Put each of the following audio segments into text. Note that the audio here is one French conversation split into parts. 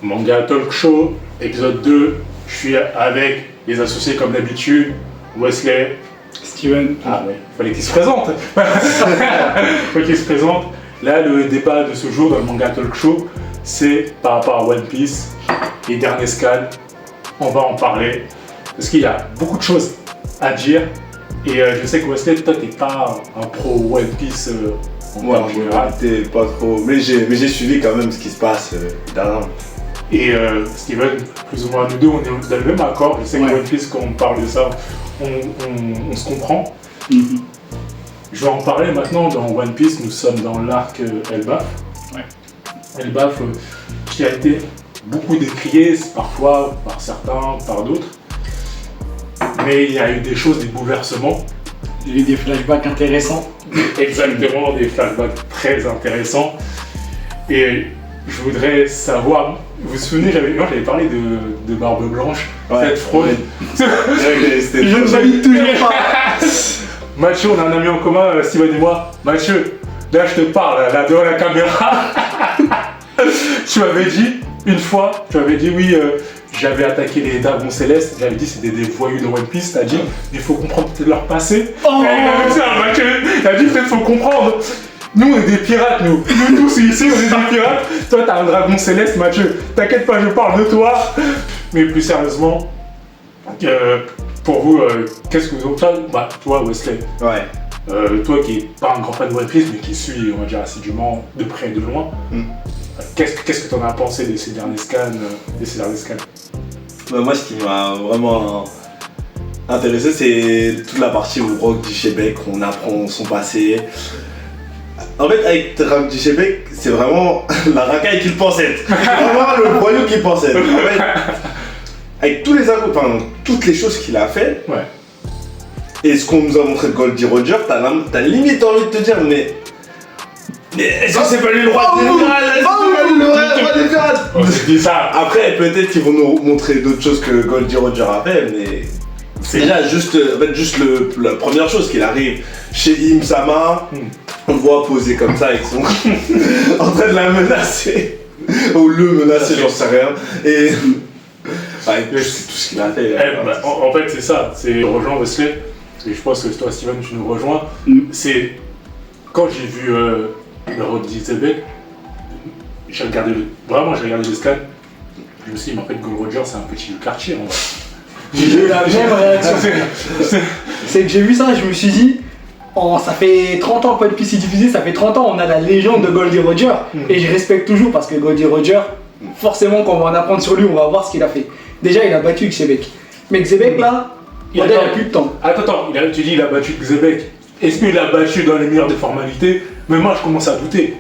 Manga Talk Show, épisode 2. Je suis avec les associés comme d'habitude. Wesley. Steven. Ah ouais, fallait qu'il se présente. Faut qu'il se présente. Là, le débat de ce jour dans le Manga Talk Show, c'est par rapport à One Piece, les derniers scans. On va en parler. Parce qu'il y a beaucoup de choses à dire. Et je sais que Wesley, toi, t'es pas un pro One Piece en général. T'es pas trop. Mais j'ai suivi quand même ce qui se passe derrière. Et Steven, plus ou moins nous deux, on est dans le même accord. Je sais que One Piece, quand on parle de ça, on se comprend. Mm-hmm. Je vais en parler maintenant. Dans One Piece, nous sommes dans l'arc Elbaf. Ouais. Elbaf qui a été beaucoup décrié, parfois par certains, par d'autres. Mais il y a eu des choses, des bouleversements. Il y a eu des flashbacks intéressants. Exactement, des flashbacks très intéressants. Et je voudrais savoir, vous vous souvenez, j'avais parlé de Barbe Blanche, cette fraude. Je ne valide toujours pas. Mathieu, on a un ami en commun, Steven et moi. Mathieu, là je te parle, là devant la caméra. Tu m'avais dit, une fois, oui, j'avais attaqué les dragons célestes, j'avais dit c'était des voyous de One Piece, t'as dit, il faut comprendre peut-être leur passé. Oh Mathieu, t'as dit peut-être faut comprendre. Nous on est des pirates, nous tous ici on est des pirates. Toi t'as un dragon céleste, Mathieu, t'inquiète pas, je parle de toi. Mais plus sérieusement, pour vous, qu'est-ce que vous en toi Wesley, toi qui n'es pas un grand fan de One Piece mais qui suit, on va dire, assidûment de près et de loin, qu'est-ce que t'en as pensé de ces derniers scans, Moi, ce qui m'a vraiment intéressé, c'est toute la partie où Rock dit Shebeck, on apprend son passé. En fait, avec Rock dit Shebeck, c'est vraiment la racaille qu'il pense être. C'est vraiment le voyou qu'il pense être. En fait, avec tous les toutes les choses qu'il a fait, et ce qu'on nous a montré de Goldie Roger, t'as limite envie de te dire, mais est-ce que c'est pas lui le roi des pirates? C'est ça. Après, peut-être qu'ils vont nous montrer d'autres choses que Goldie Roger a fait, mais c'est déjà juste la première chose qu'il arrive chez Im-sama, on le voit poser comme ça avec son en train de la menacer ou le menacer, j'en sais rien. Et c'est tout ce qu'il a fait. En fait, c'est ça. C'est rejoint Wesley. Et je pense que toi, Steven, tu nous rejoins. C'est quand j'ai vu le Rock d'Isabelle, j'ai regardé les scans. Je me suis dit, mais en fait, Gold Roger, c'est un petit quartier. En vrai. J'ai eu la même réaction. C'est que j'ai vu ça, je me suis dit, ça fait 30 ans que One Piece est diffusé, ça fait 30 ans, on a la légende de Goldie Roger. Et je respecte toujours parce que Goldie Roger, forcément, quand on va en apprendre sur lui, on va voir ce qu'il a fait. Déjà, il a battu Xebec. Mais Xebec, là, il a plus de temps. Attends, tu dis il a battu Xebec. Est-ce qu'il a battu dans les meilleures des formalités? Mais moi, je commence à douter.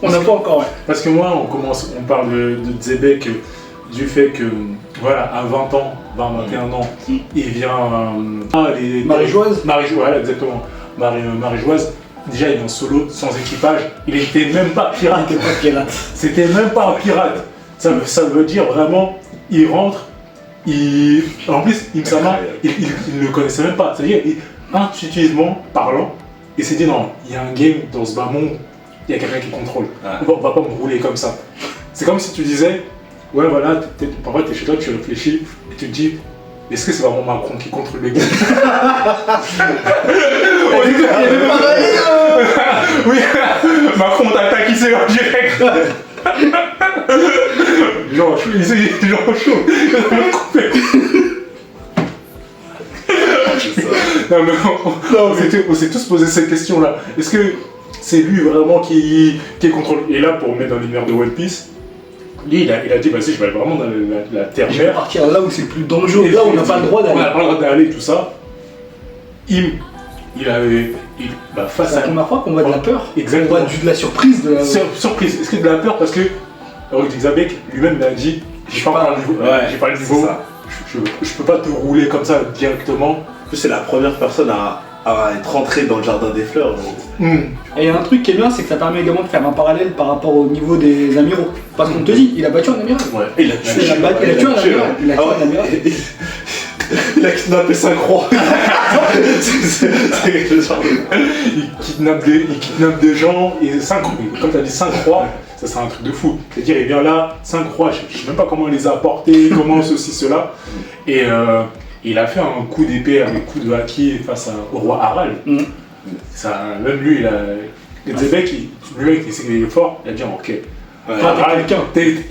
On n'a pas encore, Parce que moi, on parle de Xebec, du fait que, voilà, à 20 ans, 21 ans, il vient... Marie-Joise. Voilà, exactement. Marie-Joise. Déjà, il est en solo, sans équipage. Il n'était même pas pirate. C'était même pas un pirate. Ça veut dire vraiment, il rentre, en plus, Im-sama, il ne le connaissait même pas. C'est-à-dire, intuitivement parlant, il s'est dit non, il y a un game dans ce bas monde, il y a quelqu'un qui contrôle. On va pas me rouler comme ça. C'est comme si tu disais, ouais voilà, parfois t'es chez toi, tu réfléchis et tu te dis, est-ce que c'est vraiment Macron qui contrôle le game? Oui, Macron t'attaque ici en direct. Genre chaud. Non mais on s'est tous posé cette question là. Est-ce que c'est lui vraiment qui contrôle? Et là, pour mettre dans l'univers de One Piece, lui il a dit vas-y, je vais aller vraiment dans la terre-mère. Je vais partir là où c'est le plus dangereux, là où on n'a pas le droit d'aller. On n'a pas le droit d'aller, tout ça. Face c'est la première fois qu'on voit de la peur. Exactement. On voit de la surprise. Surprise. Est-ce qu'il y a de la peur? Parce que Rock Xebec lui-même l'a dit, j'ai pas le niveau. Je peux pas te rouler comme ça directement. En plus, c'est la première personne à être rentrée dans le jardin des fleurs. Et il y a un truc qui est bien, c'est que ça permet également de faire un parallèle par rapport au niveau des amiraux. Parce qu'on te dit, il a battu un amiral. Ouais. Il a tué un amiral. Il a kidnappé 5 rois. C'est le genre. Il kidnappe des gens, et comme tu as dit 5 rois, ça serait un truc de fou. C'est-à-dire, il vient là, 5 rois, je sais même pas comment il les a apportés, comment ceci, cela. Et il a fait un coup d'épée avec coup de haki face au roi Harald. Ça, même lui, Zebek, lui, il sait qu'il est fort, il a dit ok. Toi, t'es quelqu'un.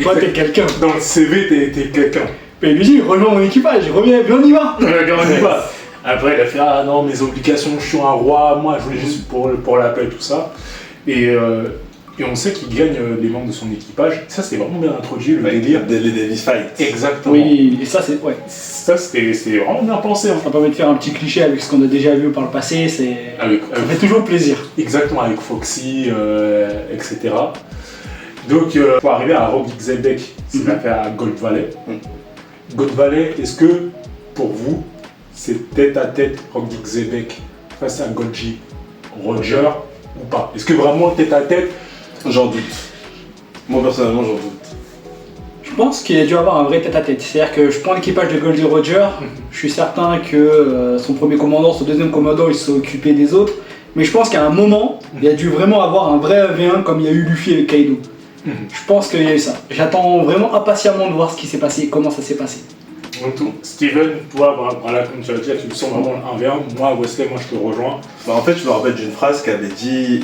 Toi, t'es quelqu'un. Dans le CV, t'es quelqu'un. Mais il lui dit, rejoins mon équipage, reviens, on y va. On y va. Après, il a fait ah non, mes obligations, je suis un roi, moi je voulais juste pour la paix, tout ça. Et on sait qu'il gagne les membres de son équipage. Ça, c'était vraiment bien introduit, le délire. Les Davis Fight. Exactement. Oui, et ça, c'est. Ouais. Ça, c'était vraiment bien pensé. Hein. Ça permet de faire un petit cliché avec ce qu'on a déjà vu par le passé, ça fait toujours plaisir. Exactement, avec Foxy, etc. Donc, pour arriver à Rogue Zebek, c'est l'affaire à Gold Valley. Gold Valley, est-ce que, pour vous, c'est tête-à-tête Rogue Zebek face à Golgi Roger ou pas? Est-ce que vraiment tête-à-tête? J'en doute. Moi, personnellement, j'en doute. Je pense qu'il a dû avoir un vrai tête-à-tête. C'est-à-dire que je prends l'équipage de Goldie Roger, je suis certain que son premier commandant, son deuxième commandant, il s'est occupé des autres. Mais je pense qu'à un moment, il a dû vraiment avoir un vrai 1v1 comme il y a eu Luffy avec Kaido. Je pense qu'il y a eu ça. J'attends vraiment impatiemment de voir ce qui s'est passé, comment ça s'est passé. Donc, Steven, toi, voilà, comme tu l'as dit, tu le sens vraiment le 1v1. Moi, Wesley, moi je te rejoins. Bah, en fait, je me rappelle d'une phrase qu'avait dit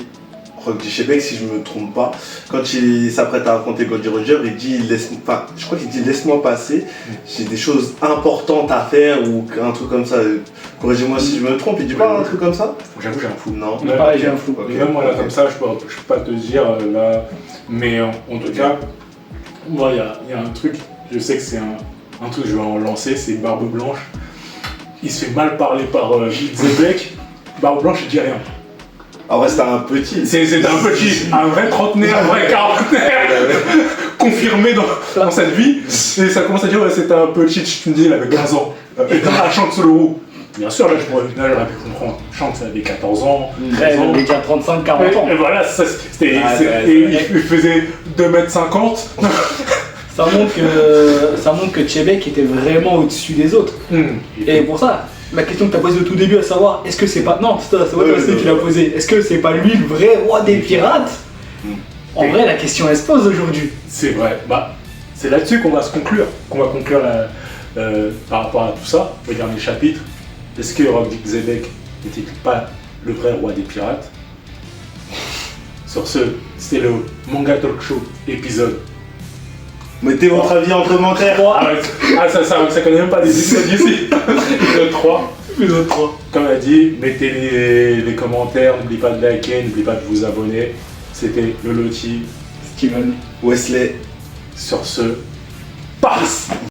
Rock Dishebek, si je me trompe pas, quand il s'apprête à affronter Goldie Roger, il dit je crois qu'il dit laisse-moi passer, j'ai des choses importantes à faire ou un truc comme ça. Corrigez-moi si je me trompe, il dit pas un truc comme ça? J'avoue, j'ai un flou. Non. Ouais, Pareil, j'ai un flou. Okay. Même moi, là, comme ça, je peux pas te dire là. Mais en tout cas, moi, il y a un truc, je sais que c'est un truc que je vais en lancer, c'est Barbe Blanche. Il se fait mal parler par Zebek. Barbe Blanche, il dit rien. En vrai, c'était un petit. C'est un petit, un vrai trentenaire, un vrai quarantenaire, confirmé dans cette vie. Et ça commence à dire, ouais, c'était un petit, tu me dis, il avait 15 ans. Et dans la chante sur le haut. Bien sûr, là, j'aurais pu comprendre. Chante, ça avait 14 ans. Il avait déjà 35, 40 ans. Et voilà, il faisait 2m50. Ça montre que Chebek était vraiment au-dessus des autres. Et pour ça, la question que tu as posée au tout début, à savoir, est-ce que c'est pas... Non, c'est toi qui l'as posée. Est-ce que c'est pas lui le vrai roi des pirates? En vrai, la question, elle se pose aujourd'hui. C'est vrai. Bah, c'est là-dessus qu'on va conclure par rapport à tout ça, au dernier chapitre. Est-ce que Rogue Zebek n'était pas le vrai roi des pirates? Sur ce, c'était le Manga Talk Show épisode. Mettez votre avis en commentaire. Ça connaît même pas les épisodes ici. Épisode 3. Épisode 3. Comme elle a dit, mettez les commentaires, n'oubliez pas de liker, n'oubliez pas de vous abonner. C'était le Loti. Steven. Wesley. Sur ce, passe.